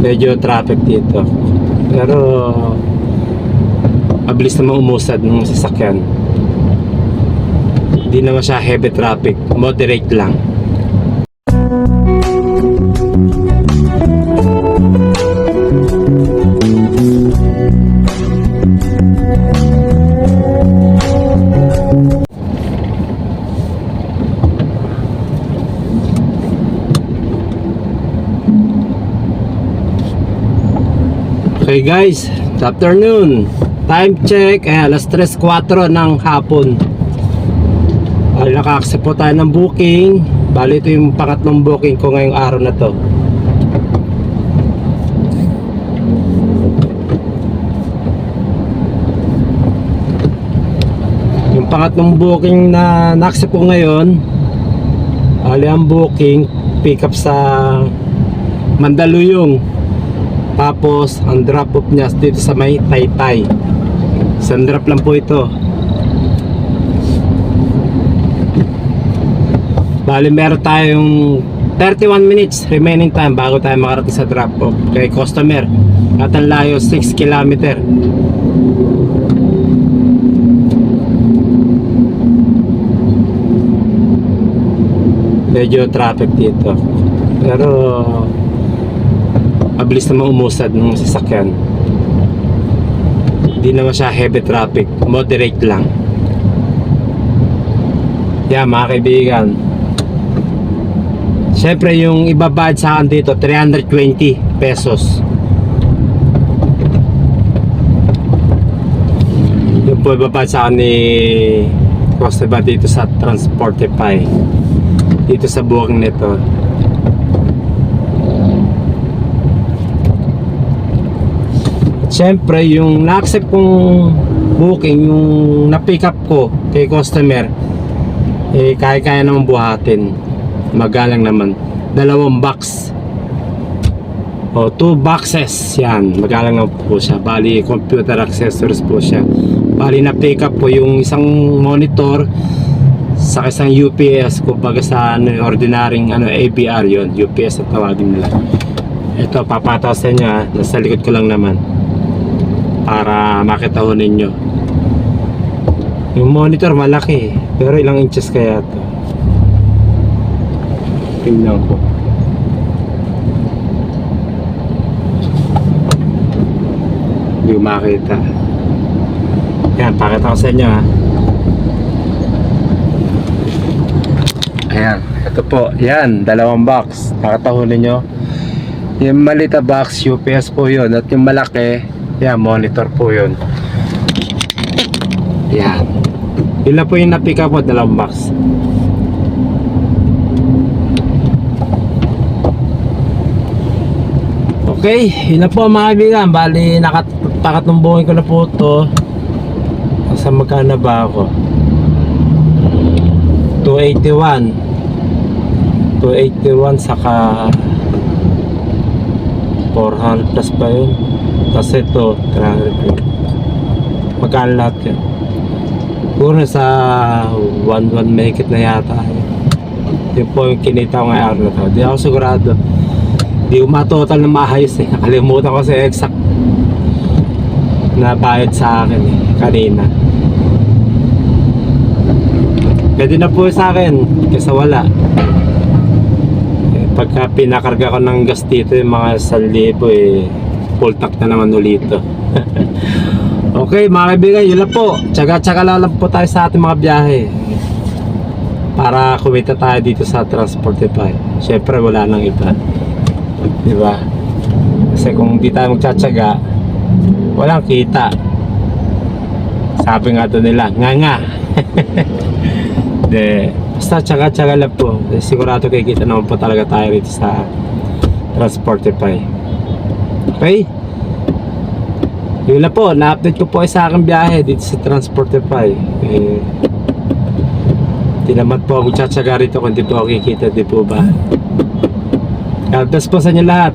medyo traffic dito, pero mabilis naman umusad ng sasakyan. Hindi naman siya heavy traffic, moderate lang. Okay guys, good afternoon. Time check, alas 3:04 ng hapon. Naka-accept po tayo ng booking. Bali ito yung pangatlong booking ko ngayong araw na to. Yung pangatlong booking na na-accept ko ngayon, bali ang booking pick up sa Mandaluyong. Tapos ang drop off niya dito sa may Taytay. Isang drop lang po ito. Bali meron tayong 31 minutes remaining time bago tayo makarating sa drop off kay customer. At ang layo 6 km. Medyo traffic dito, pero mabilis naman umusad ng sasakyan. Hindi naman siya heavy traffic, moderate lang. Yan mga kaibigan, syempre yung ibabad sa akin dito 320 pesos. Yung po ibabad sa akin ni customer dito sa Transportify, dito sa booking nito. Siyempre yung na-accept kong booking, yung na-pick up ko kay customer, kaya naman buhatin. Magalang naman. 2 box o 2 boxes yan. Magalang naman po siya. Bali computer accessories po siya. Bali na-pick up po yung isang monitor sa isang UPS, kumbaga sa ordinaryong ABR yon, UPS at tawagin nila. Ito papataw sa inyo, nasa likod ko lang naman para makita ho ninyo. Yung monitor malaki, pero ilang inches kaya to? Tingnan ko. Hindi ko makita. Yan, pakita ko sa inyo ha. Ayan, ito po. Yan, 2 box. Nakita ho ninyo. Yung malita box, UPS po yun. At yung malaki, yan, monitor po yun. Yan. Yun lang po yung na-pick up po, 2 box. Okay, yun na po mga kaibigan. Bali, nakapakatlong ko na po ito. Sa magkano ba ako? 281 saka 400 plus pa yun. Kasi ito 300. Magkano lahat yun? Puro sa 1.1 mahigit na yata. Yun po yung kinita ko ngayong araw na to. Di ako sigurado, di ko matotal na maayos eh. Nakalimutan ko sa exact na bayad sa akin eh, kanina. Pwede na po sa akin kaysa wala. Pagka pinakarga ko ng gas dito yung mga 1,000 eh, full tank na naman ulito. Okay mga kaibigan, yun lang po. Tsaga-tsaga lang po tayo sa ating mga biyahe para kumita tayo dito sa Transportify. Siyempre wala nang iba, diba? Kasi kung di tayo magtsatsaga, walang kita. Sabi nga doon nila, nga de, basta tsaga-tsaga lang po. Sigurado kikita naman po talaga tayo rito sa Transportify. Okay? Yun na po, na-update ko po sa aking biyahe dito sa Transportify. Di naman po ako tsatsaga rito kung di po ako kikita, di po ba? God bless po sa inyo lahat.